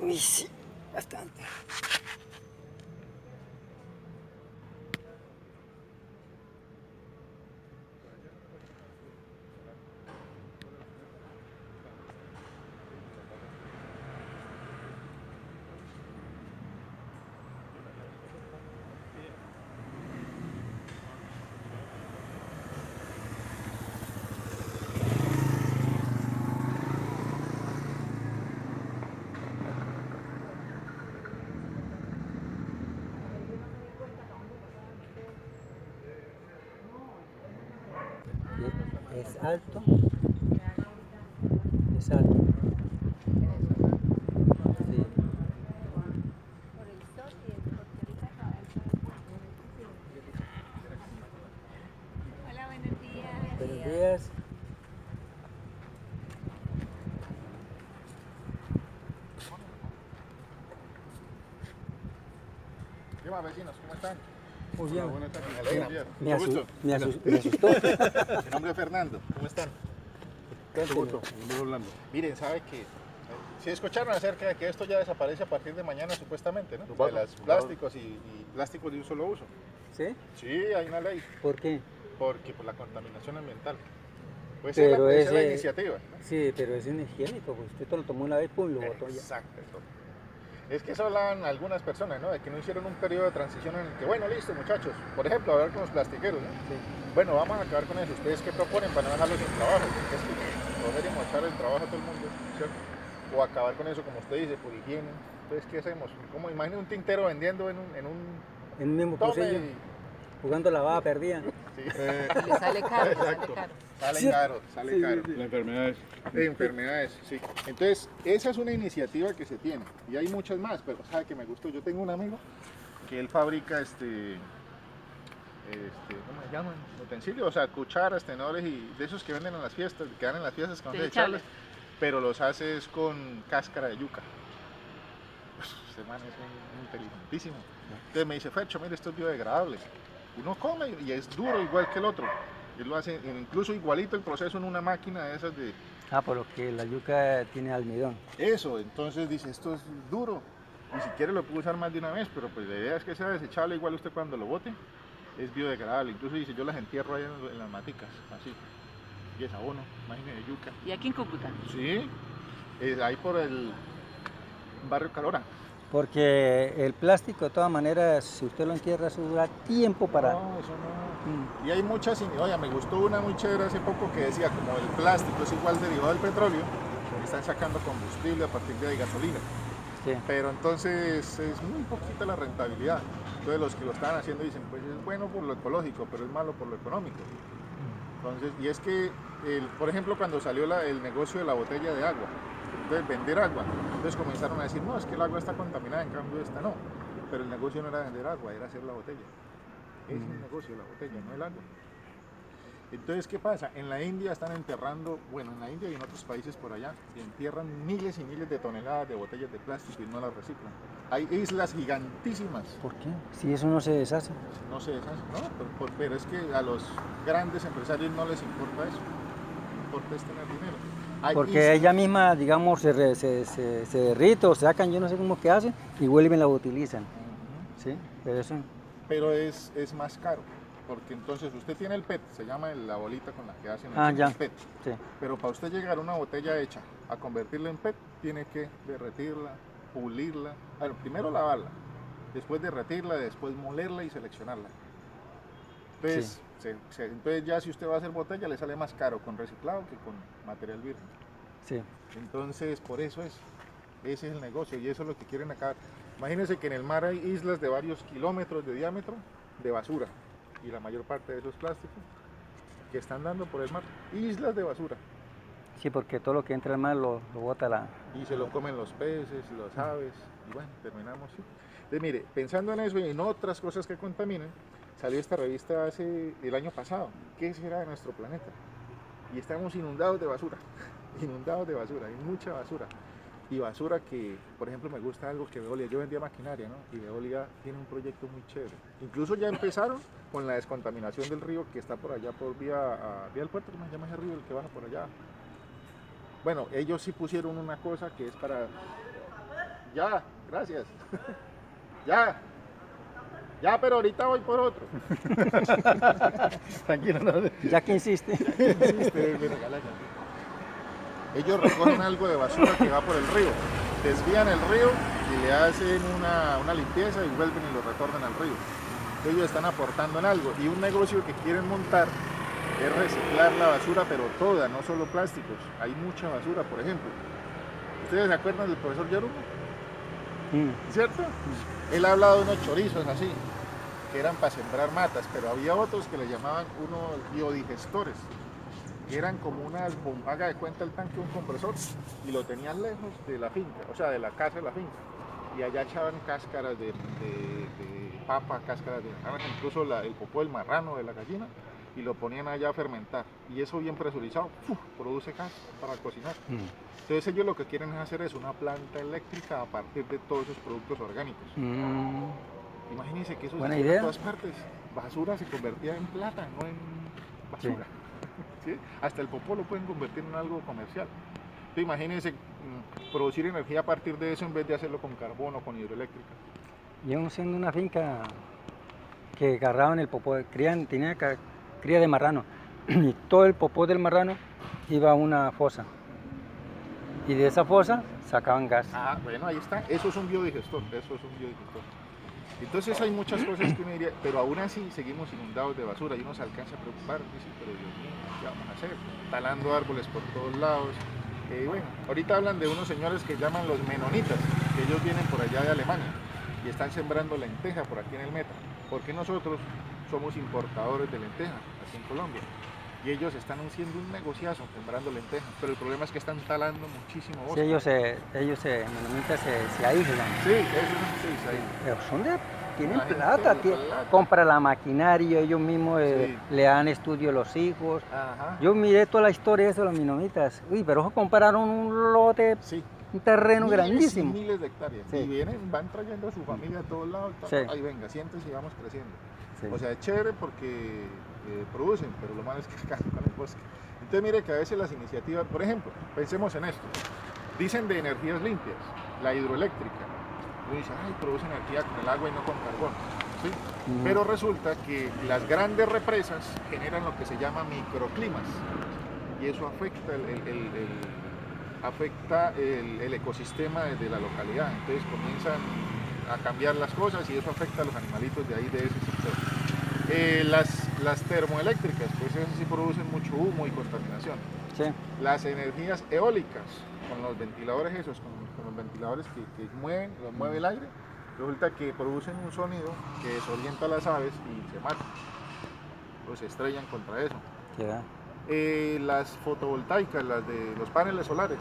Uy, sí, bastante. Es alto, es alto. Sí. Por el sol y porque ahorita acaba el sol. Hola, buenos Buenos días. días. ¿Qué más, vecinos? ¿Cómo están? Muy Hola, bien. buenas tardes. Me alegra. Me, Mucho gusto. me asustó. Mi nombre es Fernando. ¿Cómo están? Mucho Cuénteme. gusto. Mi nombre es Orlando. Miren, ¿sabe que si escucharon acerca de que esto ya desaparece a partir de mañana supuestamente, ¿no? De los plásticos y plásticos de un solo uso. ¿Sí? Sí, hay una ley. ¿Por qué? Porque por la contaminación ambiental. Pues Pero esa es la ese, iniciativa, ¿no? sí, pero es inehigiénico, pues usted lo tomó una vez, pum, lo botó ya. Exacto. Es que eso hablan algunas personas, ¿no? De que no hicieron un periodo de transición en el que, bueno, listo, muchachos. Por ejemplo, hablar con los plastiqueros, ¿no? Sí. Bueno, vamos a acabar con eso. ¿Ustedes qué proponen para no dejarlos sin trabajo? Porque es que coger y mochar el trabajo a todo el mundo, ¿cierto? O acabar con eso, como usted dice, por higiene. Entonces, ¿qué hacemos? Como imagine un tintero vendiendo En un mismo tome pulsillo, y... jugando la baba perdida. Sí. Le sale caro, le sale caro. Sale Sí. caro, sale Sí, caro. sí, sí. La enfermedad es. Enfermedades, sí. Entonces, esa es una iniciativa que se tiene. Y hay muchas más, pero sabe que me gustó. Yo tengo un amigo que él fabrica ¿cómo se llaman? Utensilios, o sea, cucharas, tenedores y de esos que venden en las fiestas, que dan en las fiestas con Desechables. desechables, pero los haces con cáscara de yuca. Este man es muy inteligentísimo. Entonces me dice, Fercho, mire, esto es biodegradable. Uno come y es duro igual que el otro. Él lo hace incluso igualito el proceso en una máquina de esas de... Ah, por lo que la yuca tiene almidón. Eso, entonces dice, esto es duro. Y si quiere lo puede usar más de una vez, pero pues la idea es que sea desechable igual usted cuando lo bote. Es biodegradable, incluso dice, yo las entierro ahí en las maticas, así. Y es abono, imagínese de yuca. ¿Y aquí en Cúcuta? Sí, es ahí por el barrio Calora. Porque el plástico, de todas maneras, si usted lo entierra, eso dura tiempo para... No, eso no. Y hay muchas, oye, me gustó una muy chévere hace poco que decía, como el plástico es igual derivado del petróleo, están sacando combustible a partir de gasolina. Sí. Pero entonces es muy poquita la rentabilidad. Entonces los que lo están haciendo dicen, pues es bueno por lo ecológico, pero es malo por lo económico. Entonces, y es que, por ejemplo, cuando salió el negocio de la botella de agua, entonces vender agua, entonces comenzaron a decir, no, es que el agua está contaminada, en cambio esta no. Pero el negocio no era vender agua, era hacer la botella. Es el negocio, la botella, no el agua. Entonces, ¿qué pasa? En la India están enterrando, bueno, en la India y en otros países por allá, entierran miles y miles de toneladas de botellas de plástico y no las reciclan. Hay islas gigantísimas. ¿Por qué? Si eso no se deshace. No se deshacen, no, pero es que a los grandes empresarios no les importa eso. Lo que importa es tener dinero. Hay Porque islas, ella misma, digamos, se derrite o sacan, yo no sé cómo que hacen, y vuelven y la utilizan. ¿Sí? Pero eso... pero es más caro. Porque entonces usted tiene el PET, se llama la bolita con la que hacen Ah, el ya. PET. Sí. Pero para usted llegar a una botella hecha, a convertirla en PET, tiene que derretirla, pulirla. Bueno, primero lavarla, después derretirla, después molerla y seleccionarla. Entonces, entonces ya si usted va a hacer botella le sale más caro con reciclado que con material virgen. Sí. Entonces, por eso ese es el negocio y eso es lo que quieren acabar. Imagínense que en el mar hay islas de varios kilómetros de diámetro de basura y la mayor parte de esos plásticos que están dando por el mar, islas de basura. Sí, porque todo lo que entra al mar lo bota la... Y se lo comen los peces, las aves, y bueno, terminamos. ¿Sí? Entonces, mire, pensando en eso y en otras cosas que contaminan, salió esta revista el año pasado, ¿qué será de nuestro planeta? Y estamos inundados de basura, inundados de basura, hay mucha basura. Y basura que, por ejemplo, me gusta algo que Veolia, yo vendía maquinaria, ¿no? Y Veolia tiene un proyecto muy chévere. Incluso ya empezaron con la descontaminación del río que está por allá, por vía del puerto, ¿cómo se llama ese río, el que baja por allá? Bueno, ellos sí pusieron una cosa que es para Ya, gracias. Ya. Ya, pero ahorita voy por otro. Tranquilo, no. Ya que insiste. Insiste, me regala ya. Ellos recogen algo de basura que va por el río, desvían el río y le hacen una limpieza y vuelven y lo retornan al río. Ellos están aportando en algo y un negocio que quieren montar es reciclar la basura, pero toda, no solo plásticos. Hay mucha basura, por ejemplo. ¿Ustedes se acuerdan del profesor Yoruba? ¿Cierto? Él ha hablado de unos chorizos así, que eran para sembrar matas, pero había otros que le llamaban unos biodigestores, que eran como haga de cuenta el tanque de un compresor, y lo tenían lejos de la finca, o sea, de la casa de la finca. Y allá echaban cáscaras de papa, cáscaras de naranja, incluso el popó del marrano, de la gallina, y lo ponían allá a fermentar. Y eso bien presurizado, produce gas para cocinar. Entonces ellos lo que quieren es hacer es una planta eléctrica a partir de todos esos productos orgánicos. Imagínense que eso Buena se idea. en todas partes. Basura se convertía en plata, no en basura. ¿Sí? Hasta el popó lo pueden convertir en algo comercial. Entonces, imagínense producir energía a partir de eso en vez de hacerlo con carbón o con hidroeléctrica. Yo siendo una finca que agarraban el popó, tenía cría de marrano, y todo el popó del marrano iba a una fosa. Y de esa fosa sacaban gas. Ah, bueno, ahí está. Eso es un biodigestor. Eso es un biodigestor. Entonces hay muchas cosas que uno diría, pero aún así seguimos inundados de basura y uno se alcanza a preocupar, dice, pero Dios mío, ¿qué vamos a hacer? Talando árboles por todos lados. Bueno, ahorita hablan de unos señores que llaman los menonitas, que ellos vienen por allá de Alemania y están sembrando lenteja por aquí en el Meta, porque nosotros somos importadores de lenteja aquí en Colombia. Y ellos están haciendo un negociazo sembrando lentejas, pero el problema es que están talando muchísimo Sí, bosque. ellos menonitas se aíslan. Sí, eso es ahí. Pero tienen La gente plata, de plata. compra la maquinaria, ellos mismos Sí. le dan estudio a los hijos. Ajá. Yo miré toda la historia de eso de los menonitas. Uy, pero ellos compraron un lote, Sí. un terreno Miles y grandísimo. miles de hectáreas. Sí. Y van trayendo a su familia a todos lados. Sí. Ahí venga, siéntese y vamos creciendo. Sí. O sea, es chévere porque producen, pero lo malo es que acaban con el bosque. Entonces mire que a veces las iniciativas, por ejemplo, pensemos en esto. Dicen de energías limpias, la hidroeléctrica. Uno dice, ay, produce energía con el agua y no con carbón. ¿Sí? Pero resulta que las grandes represas generan lo que se llama microclimas. Y eso afecta el ecosistema de la localidad. Entonces comienzan a cambiar las cosas y eso afecta a los animalitos de ahí, de ese sector. Las termoeléctricas, pues esas sí producen mucho humo y contaminación. Sí. Las energías eólicas, con los ventiladores esos, con los ventiladores que los mueve el aire, resulta que producen un sonido que desorienta a las aves y se matan. Pues se estrellan contra eso. Ya. Las fotovoltaicas, las de los paneles solares,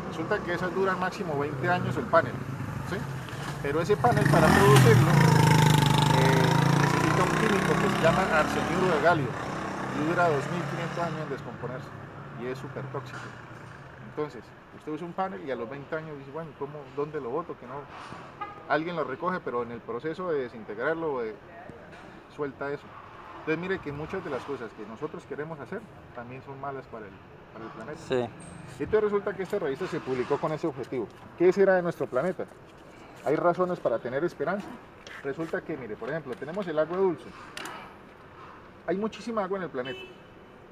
resulta que esas duran máximo 20 años el panel, ¿sí? Pero ese panel para producirlo necesita un químico que se llama arseniuro de galio y dura 2500 años en descomponerse y es súper tóxico. Entonces, usted usa un panel y a los 20 años dice, bueno, ¿dónde lo boto? Que no, alguien lo recoge, pero en el proceso de desintegrarlo suelta eso. Entonces mire que muchas de las cosas que nosotros queremos hacer también son malas para el planeta. Sí. Entonces resulta que esta revista se publicó con ese objetivo. ¿Qué será de nuestro planeta? ¿Hay razones para tener esperanza? Resulta que, mire, por ejemplo, tenemos el agua dulce. Hay muchísima agua en el planeta,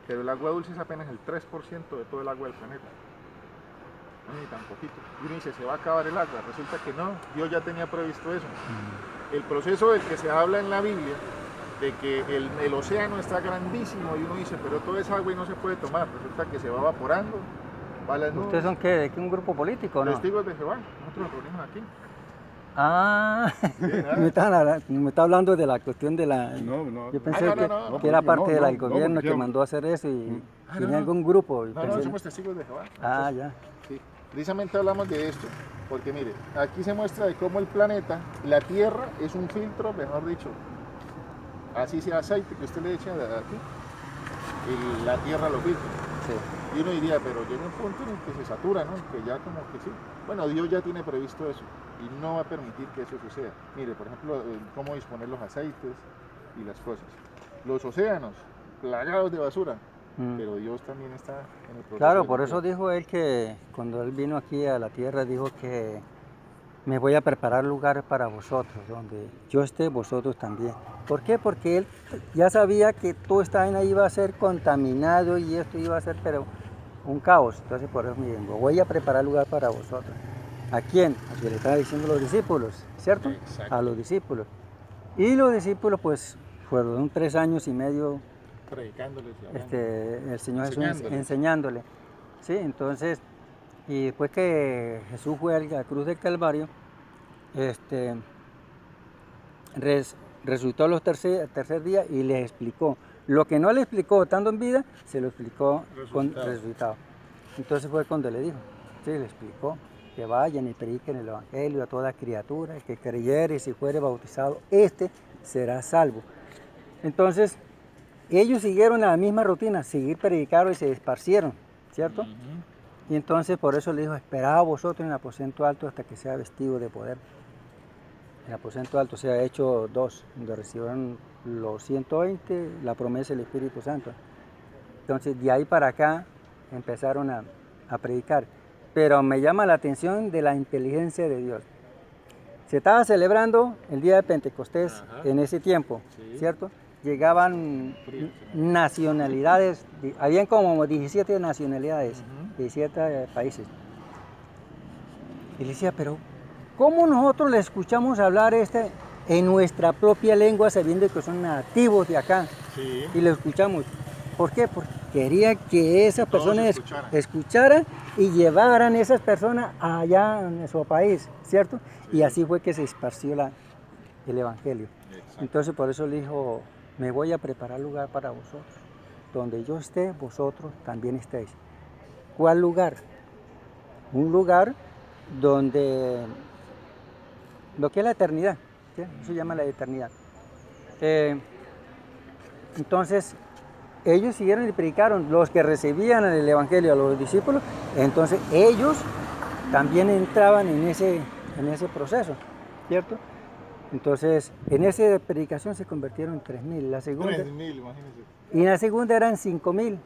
pero el agua dulce es apenas el 3% de todo el agua del planeta. No, ni tan poquito. Y uno dice, ¿se va a acabar el agua? Resulta que no, Dios ya tenía previsto eso. El proceso del que se habla en la Biblia, de que el océano está grandísimo y uno dice, pero toda esa agua y no se puede tomar, resulta que se va evaporando, va a las nubes. ¿Ustedes son qué? ¿De qué? ¿Un grupo político o no? Testigos de Jehová, nosotros nos reunimos aquí. Ah, Sí, me está hablando de la cuestión de la... No. Yo pensé no, que, no, que era porque parte no, del no, gobierno porque que yo- mandó a hacer eso y tenía no. algún grupo. Y No, pensé- somos testigos de Jehová. Ah, ya. Sí, precisamente hablamos de esto, porque mire, aquí se muestra de cómo el planeta, la Tierra es un filtro, mejor dicho, así sea aceite que usted le echa de aquí, la Tierra lo filtra. Sí. Y uno diría, pero llega un punto en el que se satura, ¿no? Que ya como que sí. Bueno, Dios ya tiene previsto eso y no va a permitir que eso suceda. Mire, por ejemplo, cómo disponer los aceites y las cosas. Los océanos, plagados de basura, pero Dios también está en el proceso. Claro, de por eso limpieza. dijo él que cuando él vino aquí a la tierra, dijo que me voy a preparar lugar para vosotros, donde yo esté, vosotros también. ¿Por qué? Porque él ya sabía que toda esta vaina iba a ser contaminado y esto iba a ser, pero un caos. Entonces, por eso me digo, voy a preparar lugar para vosotros. ¿A quién? A que le estaba diciendo los discípulos, ¿cierto? Exacto. A los discípulos. Y los discípulos, pues, fueron 3 años y medio Predicándoles y hablando. el Señor Jesús Enseñándoles. enseñándole. ¿Sí? Entonces, y después que Jesús fue a la cruz del Calvario, resucitó los tercer día y les explicó. Lo que no le explicó estando en vida, se lo explicó con resucitado. Entonces fue cuando le dijo, sí, le explicó que vayan y prediquen el Evangelio a toda criatura, que creyere y si fuere bautizado, será salvo. Entonces, ellos siguieron la misma rutina, seguir predicaron y se esparcieron, ¿cierto? Y entonces por eso le dijo, esperad vosotros en el aposento alto hasta que sea vestido de poder. El aposento alto se ha hecho 2, donde recibieron los 120, la promesa del Espíritu Santo. Entonces de ahí para acá empezaron a predicar. Pero me llama la atención de la inteligencia de Dios. Se estaba celebrando el día de Pentecostés en ese tiempo, ¿cierto? Llegaban nacionalidades, habían como 17 nacionalidades, 17 países. Y le decía, pero ¿cómo nosotros le escuchamos hablar en nuestra propia lengua sabiendo que son nativos de acá? Sí. Y lo escuchamos. ¿Por qué? Porque quería que esas Todos personas escucharan. y llevaran esas personas allá en su país, ¿cierto? Sí. Y así fue que se esparció el Evangelio. Exacto. Entonces por eso le dijo, me voy a preparar lugar para vosotros. Donde yo esté, vosotros también estéis. ¿Cuál lugar? Un lugar donde lo que es la eternidad, ¿sí? Eso se llama la eternidad. Entonces, ellos siguieron y predicaron, los que recibían el Evangelio a los discípulos, entonces ellos también entraban en ese proceso, ¿cierto? Entonces, en esa predicación se convirtieron en 3.000, la segunda, 3.000, imagínense. Y en la segunda eran 5.000.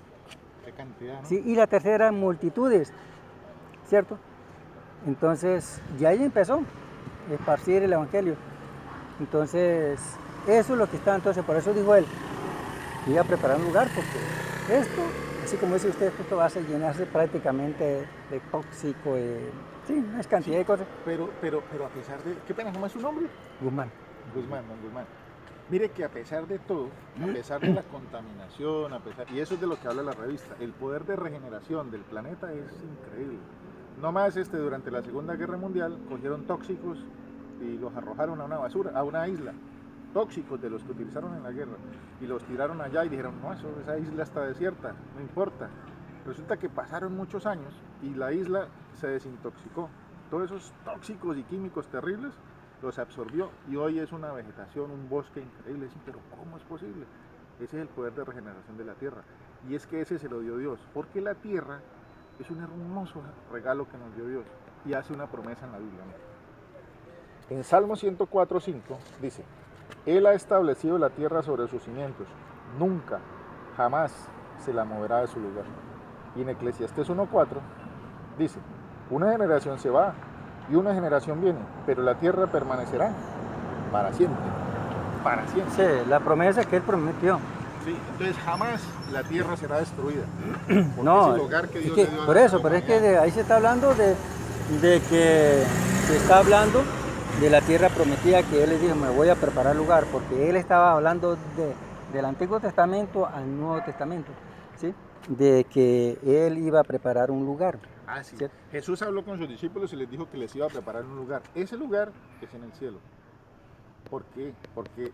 Qué cantidad, ¿no? Sí, y la tercera eran multitudes, ¿cierto? Entonces, ya ahí empezó a esparcir el Evangelio. Entonces, eso es lo que está, entonces, por eso dijo él, voy a preparar un lugar, porque esto, así como dice usted, esto va a llenarse prácticamente de tóxico, sí, una cantidad de cosas. Pero a pesar de, qué pena, ¿cómo es su nombre? Guzmán. Guzmán. Mire que a pesar de todo, a pesar de la contaminación, y eso es de lo que habla la revista, el poder de regeneración del planeta es increíble. No más durante la Segunda Guerra Mundial cogieron tóxicos y los arrojaron a una basura, a una isla, tóxicos de los que utilizaron en la guerra, y los tiraron allá y dijeron, no, esa isla está desierta, no importa. Resulta que pasaron muchos años y la isla se desintoxicó. Todos esos tóxicos y químicos terribles los absorbió y hoy es una vegetación, un bosque increíble. Pero ¿cómo es posible? Ese es el poder de regeneración de la tierra. Y es que ese se lo dio Dios, porque la tierra es un hermoso regalo que nos dio Dios y hace una promesa en la Biblia. En Salmo 104:5 dice, Él ha establecido la tierra sobre sus cimientos, nunca, jamás se la moverá de su lugar. Y en Eclesiastés 1:4 dice, una generación se va y una generación viene, pero la tierra permanecerá para siempre. Para siempre. Sí, la promesa que él prometió. Sí, entonces jamás la tierra será destruida. No, es el hogar que Dios es que, le dio a por la eso, pero es que humanidad. ahí se está hablando de que se está hablando de la tierra prometida, que él le dijo, me voy a preparar lugar, porque él estaba hablando del Antiguo Testamento al Nuevo Testamento, ¿sí? De que él iba a preparar un lugar. Ah, sí. ¿Cierto? Jesús habló con sus discípulos y les dijo que les iba a preparar un lugar. Ese lugar es en el cielo. ¿Por qué? Porque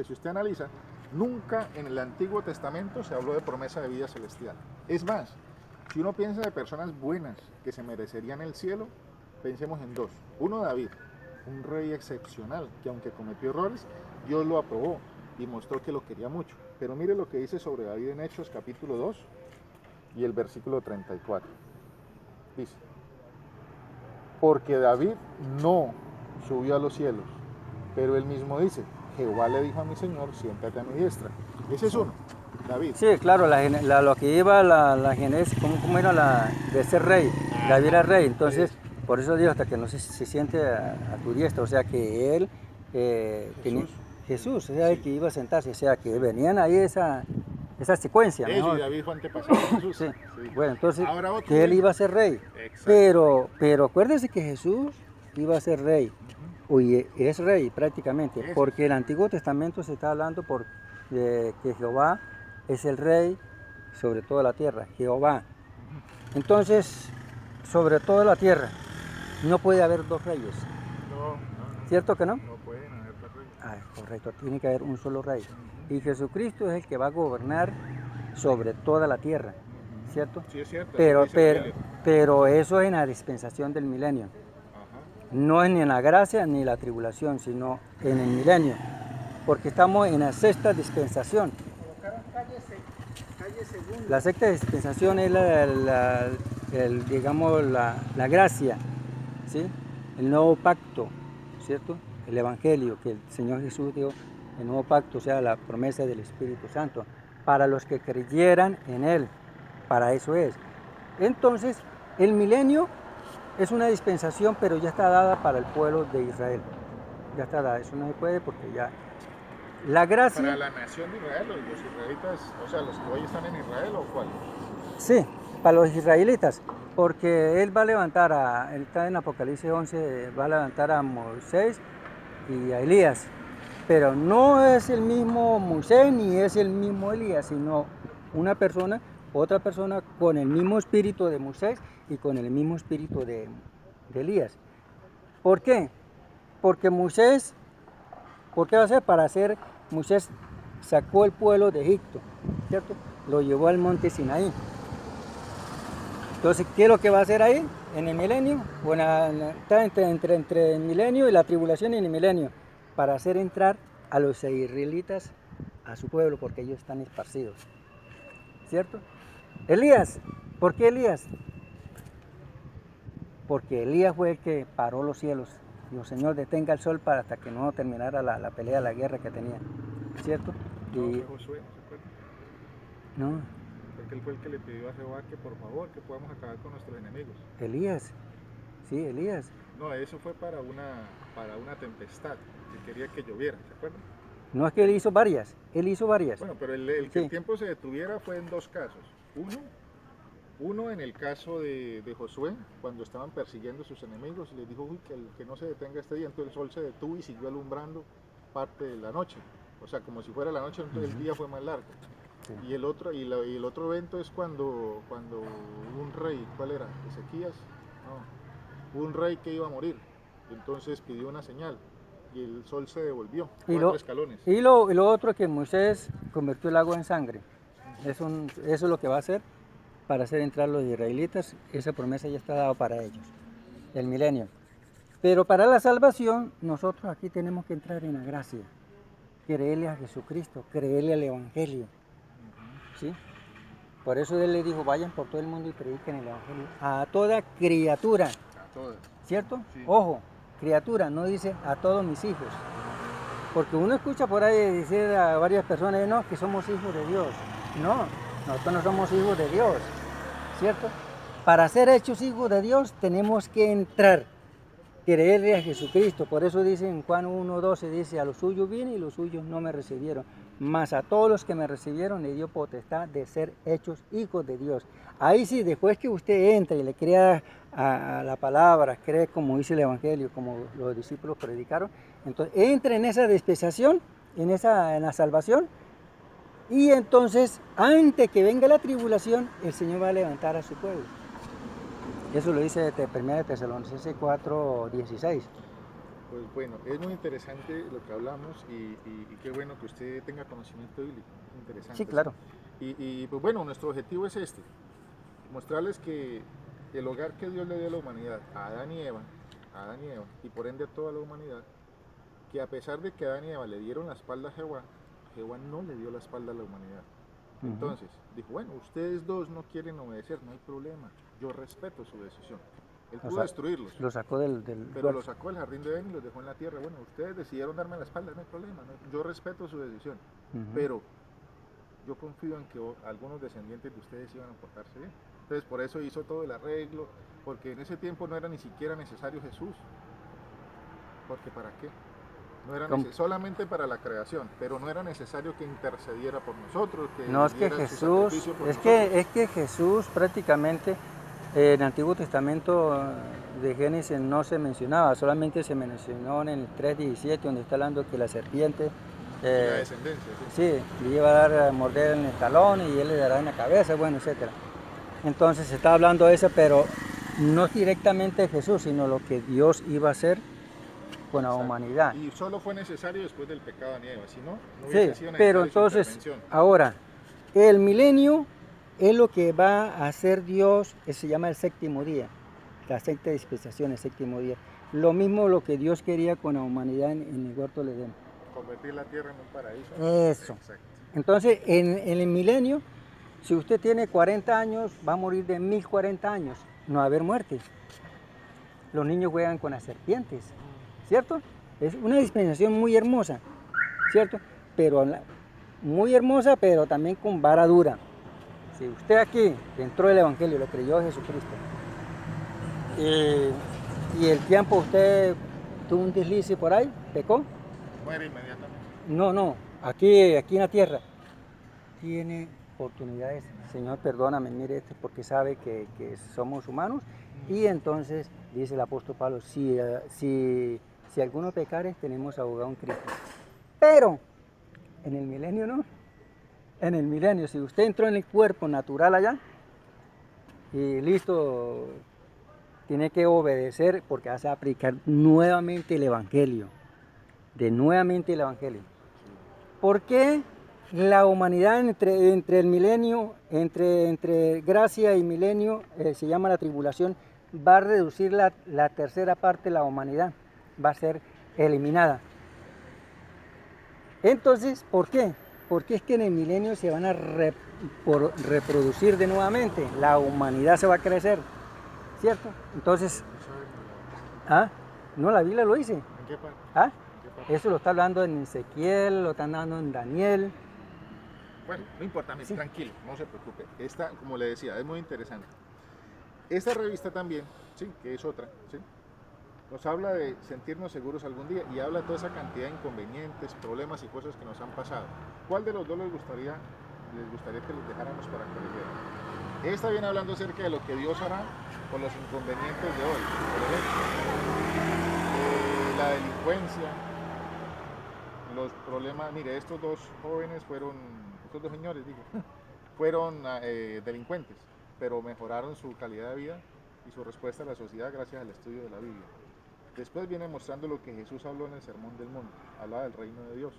si usted analiza, nunca en el Antiguo Testamento se habló de promesa de vida celestial. Es más, si uno piensa de personas buenas que se merecerían el cielo, pensemos en dos. Uno, David, un rey excepcional que aunque cometió errores, Dios lo aprobó y mostró que lo quería mucho. Pero mire lo que dice sobre David en Hechos capítulo 2 y el versículo 34. Dice, porque David no subió a los cielos, pero él mismo dice, Jehová le dijo a mi Señor, siéntate a mi diestra. Ese es uno, David. Sí, claro, lo que iba la genesis, ¿cómo era de ser rey? David era rey, entonces Por eso digo, hasta que no se siente a tu diestra, o sea que él, Jesús, o sea, Sí. que iba a sentarse, o sea que venían ahí esa secuencia, Eso, y mejor. David fue antepasado de Jesús. Sí, Sí. bueno, entonces Ahora otro que él rey. iba a ser rey, Exacto. pero acuérdese que Jesús iba a ser rey, oye, es rey prácticamente, Eso porque es. el Antiguo Testamento se está hablando que Jehová es el rey sobre toda la tierra, Jehová. Entonces, sobre toda la tierra, no puede haber dos reyes, No, ¿cierto que no? no pueden haber dos reyes. Ah, correcto, tiene que haber un solo rey. Y Jesucristo es el que va a gobernar sobre toda la tierra, ¿cierto? Sí, es cierto, así lo Pero, dice la pero, Biblia. pero eso es en la dispensación del milenio. Ajá. No es ni en la gracia ni la tribulación, sino en el milenio. Porque estamos en la sexta dispensación. La sexta dispensación es digamos, la gracia, ¿sí? El nuevo pacto, ¿cierto? El evangelio que el Señor Jesús dio, el nuevo pacto, o sea, la promesa del Espíritu Santo, para los que creyeran en Él, para eso es. Entonces, el milenio es una dispensación, pero ya está dada para el pueblo de Israel. Ya está dada, eso no se puede porque ya... La gracia... Para la nación de Israel, los israelitas, o sea, los que hoy están en Israel, ¿o cuál? Sí, para los israelitas, porque él va a levantar él está en Apocalipsis 11, va a levantar a Moisés y a Elías, pero no es el mismo Moisés ni es el mismo Elías, sino una persona, otra persona con el mismo espíritu de Moisés y con el mismo espíritu de Elías. ¿Por qué? Porque Moisés, ¿por qué va a ser? Para hacer, Moisés sacó el pueblo de Egipto, ¿cierto? Lo llevó al monte Sinaí. Entonces, ¿qué es lo que va a hacer ahí? En el milenio, bueno, está entre el milenio y la tribulación y el milenio, para hacer entrar a los israelitas a su pueblo, porque ellos están esparcidos, ¿cierto? Elías, ¿por qué Elías? Porque Elías fue el que paró los cielos. Dijo, Señor, detenga el sol para hasta que no terminara la pelea, la guerra que tenía, ¿cierto? No, Y, fue Josué, ¿no se acuerda? no, Porque él fue el que le pidió a Jehová que por favor, que podamos acabar con nuestros enemigos. Elías, sí, Elías. No, eso fue para una tempestad que quería que lloviera, ¿se acuerdan? No es que él hizo varias, Bueno, pero el que Sí. el tiempo se detuviera fue en dos casos. Uno en el caso de Josué, cuando estaban persiguiendo a sus enemigos, les dijo, uy, que no se detenga este día, entonces el sol se detuvo y siguió alumbrando parte de la noche. O sea, como si fuera la noche, entonces el día fue más largo. Sí. Y el otro evento es cuando un rey, ¿cuál era? Ezequías, no, un rey que iba a morir, entonces pidió una señal y el sol se devolvió, Y 4 escalones. lo otro es que Moisés convirtió el agua en sangre. Eso es lo que va a hacer para hacer entrar los israelitas. Esa promesa ya está dada para ellos, el milenio. Pero para la salvación, nosotros aquí tenemos que entrar en la gracia. Creerle a Jesucristo, creerle al Evangelio. ¿Sí? Por eso él le dijo, vayan por todo el mundo y prediquen el Evangelio a toda criatura. A todas. ¿Cierto? Sí. Ojo, criatura, no dice a todos mis hijos. Porque uno escucha por ahí decir a varias personas, no, que somos hijos de Dios. No, nosotros no somos hijos de Dios, ¿cierto? Para ser hechos hijos de Dios tenemos que entrar, creerle a Jesucristo. Por eso dice en Juan 1:12, dice, a los suyos vine y los suyos no me recibieron. Mas a todos los que me recibieron le dio potestad de ser hechos hijos de Dios. Ahí sí, después que usted entre y le crea a la palabra, cree como dice el Evangelio, como los discípulos predicaron, entonces entra en esa dispensación, en la salvación, y entonces antes que venga la tribulación, el Señor va a levantar a su pueblo. Eso lo dice 1 de Tesalonicenses 4:16. Pues bueno, es muy interesante lo que hablamos y qué bueno que usted tenga conocimiento bíblico, es interesante. Sí, claro. Y pues bueno, nuestro objetivo es este, mostrarles que el hogar que Dios le dio a la humanidad, a Adán y Eva, y por ende a toda la humanidad, que a pesar de que Adán y Eva le dieron la espalda a Jehová, Jehová no le dio la espalda a la humanidad. Entonces, dijo, bueno, ustedes dos no quieren obedecer, no hay problema, yo respeto su decisión. Él pudo destruirlos, Lo sacó del pero los sacó del jardín de Edén y los dejó en la tierra. Bueno, ustedes decidieron darme la espalda, no hay problema, yo respeto su decisión, pero yo confío en que algunos descendientes de ustedes iban a portarse bien. Entonces por eso hizo todo el arreglo, porque en ese tiempo no era ni siquiera necesario Jesús. Porque ¿para qué? No era solamente para la creación, pero no era necesario que intercediera por nosotros, que No, es que diera su Jesús, sacrificio por es nosotros. que Jesús prácticamente en el Antiguo Testamento de Génesis no se mencionaba, solamente se mencionó en el 3:17, donde está hablando que la serpiente La descendencia, sí. sí, le iba a dar a morder en el talón y él le dará en la cabeza, bueno, etcétera. Entonces se está hablando de eso, pero no directamente de Jesús, sino lo que Dios iba a hacer con la Exacto. humanidad. Y solo fue necesario después del pecado de Eva, si no, no Sí, hubiese sido pero necesario su entonces, intervención. ahora, el milenio es lo que va a hacer Dios, se llama el séptimo día, la sexta dispensación, el séptimo día. Lo mismo lo que Dios quería con la humanidad en el huerto del Edén. Convertir la tierra en un paraíso. Eso. Exacto. Entonces, en el milenio, si usted tiene 40 años, va a morir de 1040 años, no va a haber muerte. Los niños juegan con las serpientes, ¿cierto? Es una dispensación muy hermosa, ¿cierto? Pero muy hermosa, pero también con vara dura. Si usted aquí entró el Evangelio, lo creyó a Jesucristo, y el tiempo usted tuvo un deslice por ahí, pecó, Muere inmediatamente. no, aquí en la tierra, tiene oportunidades. Señor, perdóname, mire esto, porque sabe que somos humanos. Y entonces, dice el apóstol Pablo, si alguno pecare, tenemos abogado en Cristo. Pero, en el milenio no. En el milenio, si usted entró en el cuerpo natural allá, y listo, tiene que obedecer, porque vas a aplicar nuevamente el Evangelio. De nuevamente el Evangelio. ¿Por qué la humanidad entre el milenio, entre gracia y milenio, se llama la tribulación, va a reducir la tercera parte de la humanidad, va a ser eliminada? Entonces, ¿por qué? Porque es que en el milenio se van a reproducir de nuevamente, la humanidad se va a crecer, ¿cierto? Entonces, no, la Biblia lo dice. ¿En qué parte? ¿Ah? Eso lo está hablando en Ezequiel, lo están dando en Daniel. Bueno, no importa, Sí. tranquilo, no se preocupe. Esta, como le decía, es muy interesante. Esta revista también, sí, que es otra, sí, nos habla de sentirnos seguros algún día y habla de toda esa cantidad de inconvenientes, problemas y cosas que nos han pasado. ¿Cuál de los dos les gustaría que les dejáramos para que leyeran? Esta viene hablando acerca de lo que Dios hará con los inconvenientes de hoy, por ejemplo, la delincuencia, los problemas. Mire, estos dos señores, fueron delincuentes, pero mejoraron su calidad de vida y su respuesta a la sociedad gracias al estudio de la Biblia. Después viene mostrando lo que Jesús habló en el Sermón del Monte, hablaba del reino de Dios,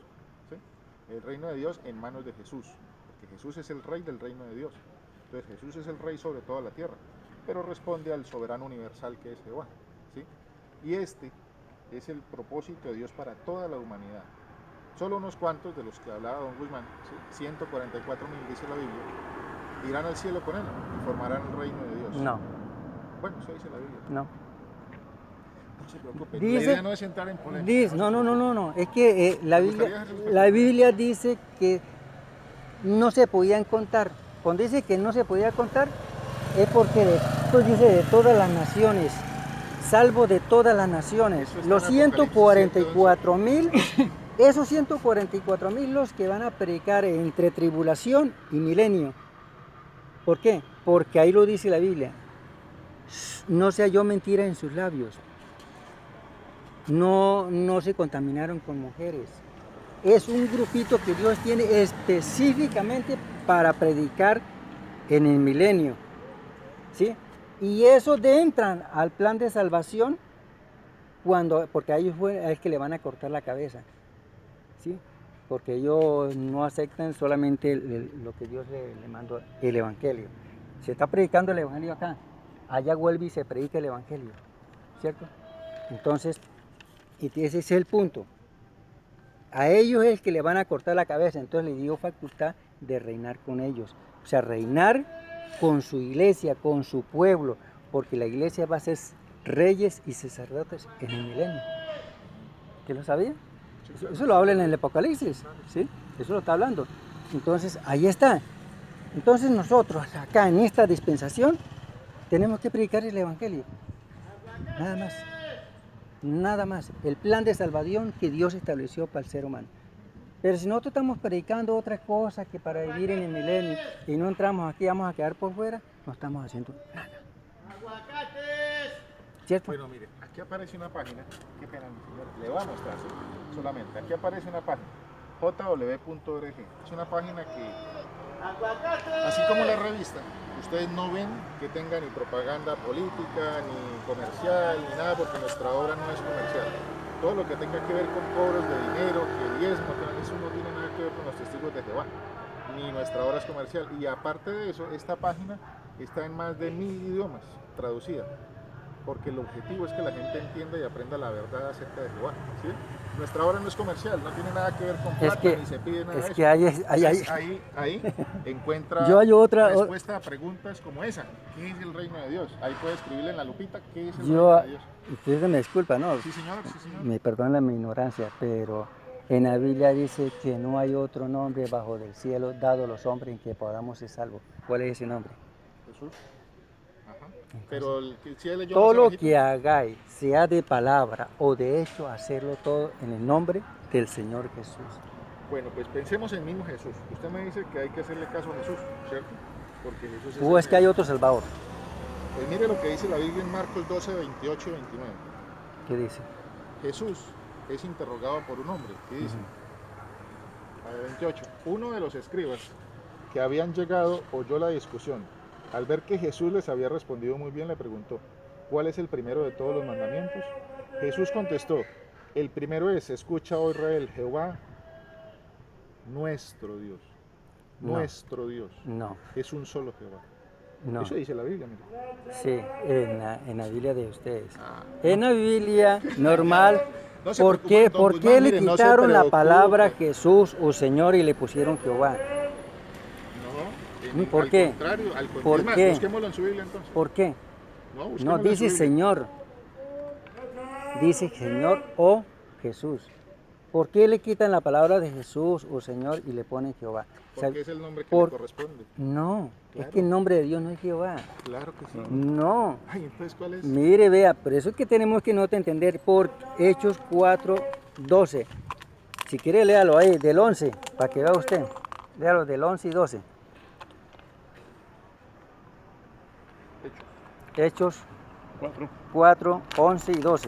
¿sí? El reino de Dios en manos de Jesús, porque Jesús es el rey del reino de Dios. Entonces Jesús es el rey sobre toda la tierra, pero responde al soberano universal que es Jehová, ¿sí? Y este es el propósito de Dios para toda la humanidad. Solo unos cuantos de los que hablaba don Guzmán, ¿sí? 144.000 dice la Biblia, irán al cielo con él y formarán el reino de Dios. No. Bueno, eso dice la Biblia. No. No se preocupe, Dice, la idea no es entrar en polémica. No. Es que ¿Me gustaría hacer la Biblia dice que no se podían contar. Cuando dice que no se podía contar, es porque esto dice de todas las naciones, salvo de todas las naciones. Eso está Los en Apocalipsis 144.000, esos 144.000 los que van a predicar entre tribulación y milenio. ¿Por qué? Porque ahí lo dice la Biblia. No se halló mentira en sus labios. No se contaminaron con mujeres. Es un grupito que Dios tiene específicamente para predicar en el milenio, ¿sí? Y esos entran al plan de salvación porque a ellos es que le van a cortar la cabeza, ¿sí? Porque ellos no aceptan solamente lo que Dios le mandó, el Evangelio. Se está predicando el Evangelio acá, allá vuelve y se predica el Evangelio, ¿cierto? Entonces, y ese es el punto. A ellos es que le van a cortar la cabeza, entonces le dio facultad de reinar con ellos. O sea, reinar con su iglesia, con su pueblo, porque la iglesia va a ser reyes y sacerdotes en el milenio. ¿Qué lo sabía? Eso lo habla en el Apocalipsis, ¿sí? Eso lo está hablando. Entonces, ahí está. Entonces nosotros acá en esta dispensación tenemos que predicar el Evangelio. Nada más. Nada más. El plan de salvación que Dios estableció para el ser humano. Pero si nosotros estamos predicando otras cosas que para vivir en el milenio y no entramos aquí, vamos a quedar por fuera, no estamos haciendo nada. ¿Cierto? Bueno, mire, aquí aparece una página, qué pena mi señor, le voy a mostrar solamente, aquí aparece una página, jw.org, es una página que, así como la revista, ustedes no ven que tenga ni propaganda política, ni comercial, ni nada, porque nuestra obra no es comercial. Todo lo que tenga que ver con cobros de dinero, que diezmo, eso no tiene nada que ver con los testigos de Jehová, ni nuestra obra es comercial. Y aparte de eso, esta página está en más de 1000 idiomas traducida, porque el objetivo es que la gente entienda y aprenda la verdad acerca de Jehová, ¿sí? Nuestra obra no es comercial, no tiene nada que ver con plata, ni se pide nada de eso. Es que ahí encuentra yo hay otra respuesta a preguntas como esa: ¿qué es el reino de Dios? Ahí puede escribirle en la lupita ¿qué es el reino de Dios? Ustedes me disculpan, ¿no? Sí, señor, sí, señor. Me perdonan mi ignorancia, pero en la Biblia dice que no hay otro nombre bajo del cielo dado a los hombres en que podamos ser salvos. ¿Cuál es ese nombre? Jesús. Pero si él leyó todo lo bajito, que hagáis, sea de palabra o de hecho, hacerlo todo en el nombre del Señor Jesús. Bueno, pues pensemos en el mismo Jesús. Usted me dice que hay que hacerle caso a Jesús, ¿cierto? Porque Jesús es ¿O es que hay otro Salvador? Pues mire lo que dice la Biblia en Marcos 12, 28 y 29. ¿Qué dice? Jesús es interrogado por un hombre. ¿Qué dice? 28. Uno de los escribas que habían llegado oyó la discusión. Al ver que Jesús les había respondido muy bien, le preguntó: ¿cuál es el primero de todos los mandamientos? Jesús contestó: el primero es: escucha, oh Israel, Jehová, nuestro Dios. Nuestro Dios. No. Es un solo Jehová. No. Eso dice la Biblia, mira. Sí, en la Biblia de ustedes. En la Biblia normal. No se ¿Por preocupe, qué, don ¿por Guzmán, qué le mire, no se quitaron la preocupe. palabra Jesús o Señor y le pusieron Jehová? No, ¿Por al qué? contrario, al contrario. ¿Por Es más, qué? busquémoslo en su Biblia entonces. ¿Por qué? No, No busquémoslo en dice su Biblia. Señor, dice Señor o Jesús. ¿Por qué le quitan la palabra de Jesús o Señor y le ponen Jehová? Porque es el nombre que le corresponde. No, Claro. es que el nombre de Dios no es Jehová. Claro que sí. No. Ay, entonces, ¿cuál es? Mire, vea, por eso es que tenemos que no entender por Hechos 4:12. Si quiere, léalo ahí, del 11, para que vea usted. Léalo del 11 y 12. Hechos 4, 11 y 12.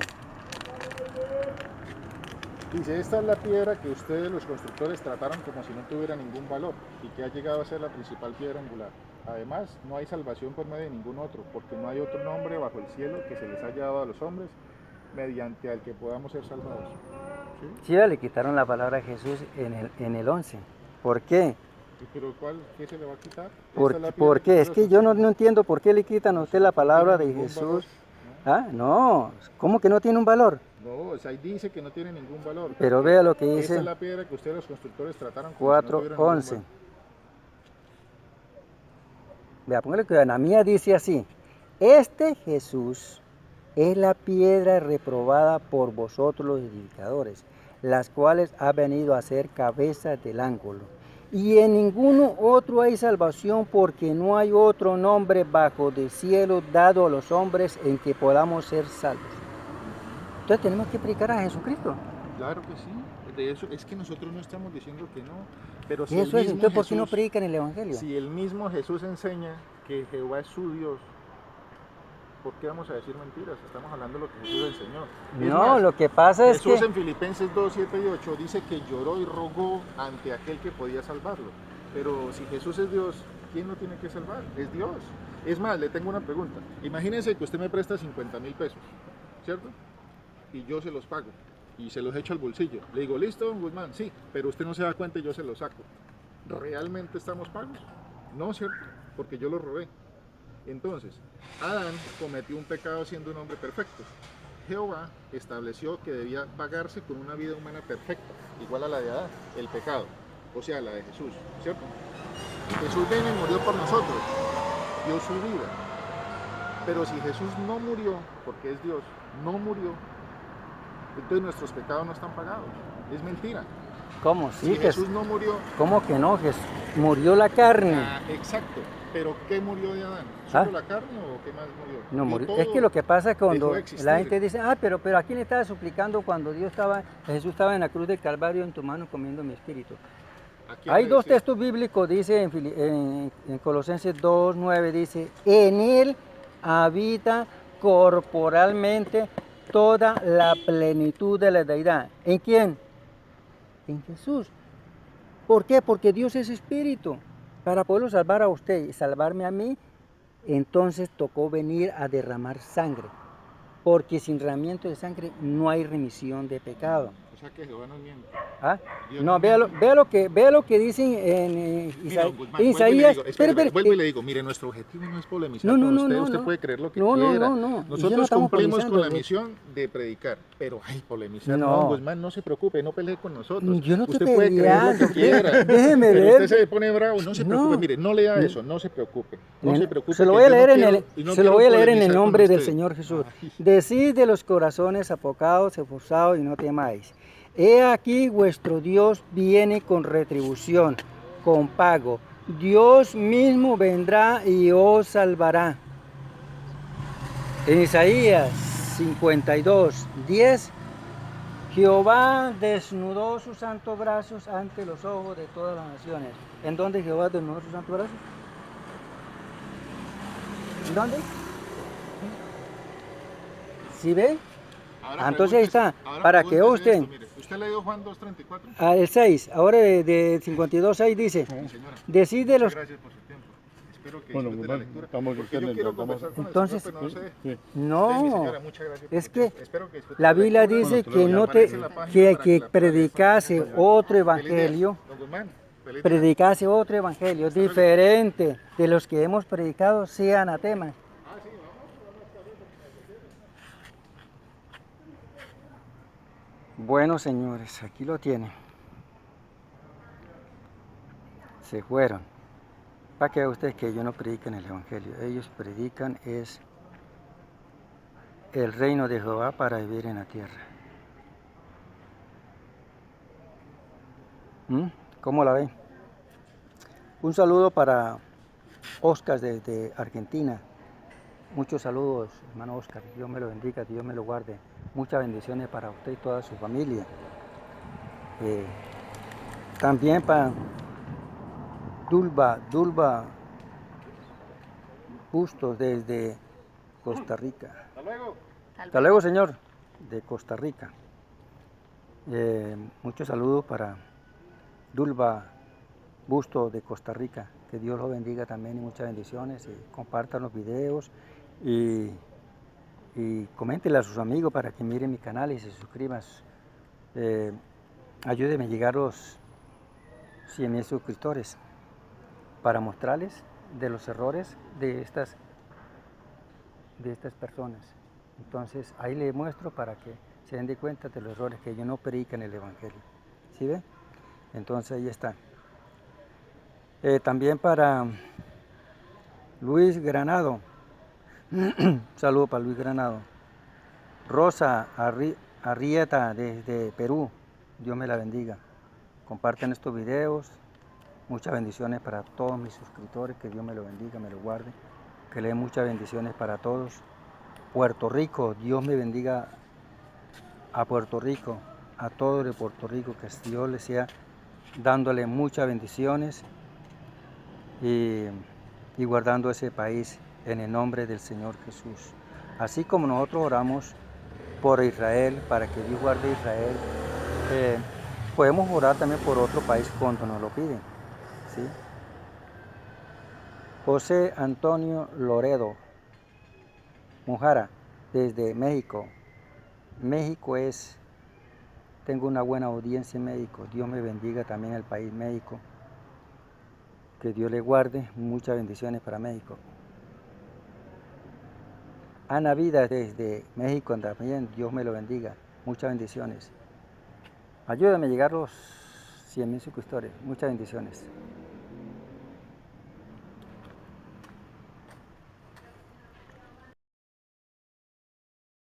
Dice: esta es la piedra que ustedes los constructores trataron como si no tuviera ningún valor y que ha llegado a ser la principal piedra angular. Además, no hay salvación por medio de ningún otro, porque no hay otro nombre bajo el cielo que se les haya dado a los hombres mediante al que podamos ser salvados. Sí, le quitaron la palabra Jesús en el 11. ¿Por qué? ¿Pero qué se le va a quitar? ¿Por qué? Es que yo no entiendo por qué le quitan a usted la palabra de Jesús. Ah, no, ¿cómo que no tiene un valor? No, ahí dice que no tiene ningún valor. Pero vea lo que Esta dice es la piedra que ustedes los constructores trataron como si no tuviera ningún 4:11. valor. Vea, póngale que la mía dice así: este Jesús es la piedra reprobada por vosotros los edificadores, las cuales ha venido a ser cabeza del ángulo. Y en ninguno otro hay salvación, porque no hay otro nombre bajo del cielo dado a los hombres en que podamos ser salvos. Entonces tenemos que predicar a Jesucristo. Claro que sí. De eso es que nosotros no estamos diciendo que no. Pero si Y eso el es, mismo entonces, ¿por qué no Jesús, predican el Evangelio? si el mismo Jesús enseña que Jehová es su Dios, ¿por qué vamos a decir mentiras? Estamos hablando de lo que Jesús enseñó. Es No, más, lo que pasa es Jesús que... en Filipenses 2, 7 y 8 dice que lloró y rogó ante aquel que podía salvarlo. Pero si Jesús es Dios, ¿quién lo tiene que salvar? Es Dios. Es más, le tengo una pregunta. Imagínense que usted me presta 50,000 pesos, ¿cierto? Y yo se los pago y se los echo al bolsillo. Le digo: listo, don Guzmán, sí, pero usted no se da cuenta y yo se los saco. ¿Realmente estamos pagos? No, ¿cierto? Porque yo los robé. Entonces, Adán cometió un pecado siendo un hombre perfecto. Jehová estableció que debía pagarse con una vida humana perfecta, igual a la de Adán, el pecado, o sea, la de Jesús, ¿cierto? Jesús vino y murió por nosotros, dio su vida. Pero si Jesús no murió, porque es Dios, no murió, entonces nuestros pecados no están pagados. Es mentira. ¿Cómo? Si Sí, Jesús no murió, ¿cómo que no? Murió la carne. exacto, pero ¿qué murió de Adán? ¿Ah? ¿Solo la carne o qué más murió? No Murió murió. Es que todo, lo que pasa es que dejó cuando de existir. la gente dice, pero ¿a quién le estaba suplicando cuando Jesús estaba en la cruz del Calvario en tu mano comiendo mi espíritu? ¿A quién Hay le dos decía? textos bíblicos, dice en Colosenses 2:9, dice, en él habita corporalmente toda la plenitud de la deidad. ¿En quién? En Jesús. ¿Por qué? Porque Dios es espíritu. Para poderlo salvar a usted y salvarme a mí, entonces tocó venir a derramar sangre. Porque sin derramamiento de sangre no hay remisión de pecado. O sea que Jehová no miente. ¿Ah? Dios No, no vea miente. lo que dicen en Mira, don Guzmán, Isaías. vuelvo y le digo, Espere, vuelvo y le digo, mire, nuestro objetivo no es polemizar No, con usted, no, usted no. puede creer lo que No, quiera. no. Y yo no Nosotros estamos cumplimos con la polemizando. misión de predicar, pero polemizar no, No. Guzmán, no se preocupe, no pelee con nosotros. Yo no estoy Usted puede creer lo que peleando. quiera, Déjeme pero leer. usted se pone bravo, no se preocupe, mire, no lea eso, no se preocupe, no se preocupe. Se lo que voy a yo no leer quiero- y no se lo quiero voy a leer en el polemizar con nombre del usted. Señor Jesús. Ay. Decid de los corazones apocados, esforzados y no temáis. He aquí vuestro Dios viene con retribución, con pago. Dios mismo vendrá y os salvará. En Isaías 52:10, Jehová desnudó sus santos brazos ante los ojos de todas las naciones. ¿En dónde Jehová desnudó sus santos brazos? ¿En dónde? ¿Sí ve? Ahora Entonces ahí está, ahora para que pregúntese usted, esto, mire, ¿usted leyó Juan 2:34? el 6, ahora de 52:6 dice, Sí, señora. decid de los... Muchas gracias por su tiempo. Espero que Bueno, disfrute la Guzmán, lectura. estamos Porque yo diciendo, quiero estamos- conversar con Entonces, el Señor, pero no sé. Sí. No, Usted, mi señora, muchas gracias por es su que tiempo. Espero que disfrute la la Biblia lectura. dice tú que le no aparece la página que para que la pueda leer. predicase otro Feliz día. evangelio, Don Guzmán, feliz día. predicase otro evangelio diferente de los que hemos predicado, sea anatema. Bueno, señores, aquí lo tienen. Se fueron. Para que vean ustedes que ellos no predican el evangelio, ellos predican es el reino de Jehová para vivir en la tierra. ¿Cómo la ven? Un saludo para Oscar desde Argentina. Muchos saludos, hermano Oscar. Dios me lo bendiga, Dios me lo guarde. Muchas bendiciones para usted y toda su familia. También para Dulba Bustos desde Costa Rica. Hasta luego. Hasta luego, señor, de Costa Rica. Muchos saludos para Dulba Bustos de Costa Rica. Que Dios lo bendiga también y muchas bendiciones. Compartan los videos y coméntenle a sus amigos para que miren mi canal y se suscriban. Ayúdenme a llegar a los 100,000 suscriptores para mostrarles de los errores de estas personas. Entonces ahí les muestro para que se den de cuenta de los errores que ellos no predican el evangelio. ¿Sí ven? Entonces ahí está. También para Luis Granado. Saludo para Luis Granado. Rosa Arrieta desde Perú. Dios me la bendiga. Compartan estos videos. Muchas bendiciones para todos mis suscriptores. Que Dios me lo bendiga, me lo guarde. Que le dé muchas bendiciones para todos. Puerto Rico, Dios me bendiga a Puerto Rico, a todos de Puerto Rico. Que Dios les sea dándole muchas bendiciones y guardando ese país en el nombre del Señor Jesús. Así como nosotros oramos por Israel, para que Dios guarde Israel, podemos orar también por otro país cuando nos lo piden. ¿Sí? José Antonio Loredo Mujara, desde México. México tengo una buena audiencia en México. Dios me bendiga también al país México. Que Dios le guarde. Muchas bendiciones para México. Ana Vida desde México también. Dios me lo bendiga. Muchas bendiciones. Ayúdame a llegar a los 100,000 suscriptores. Muchas bendiciones.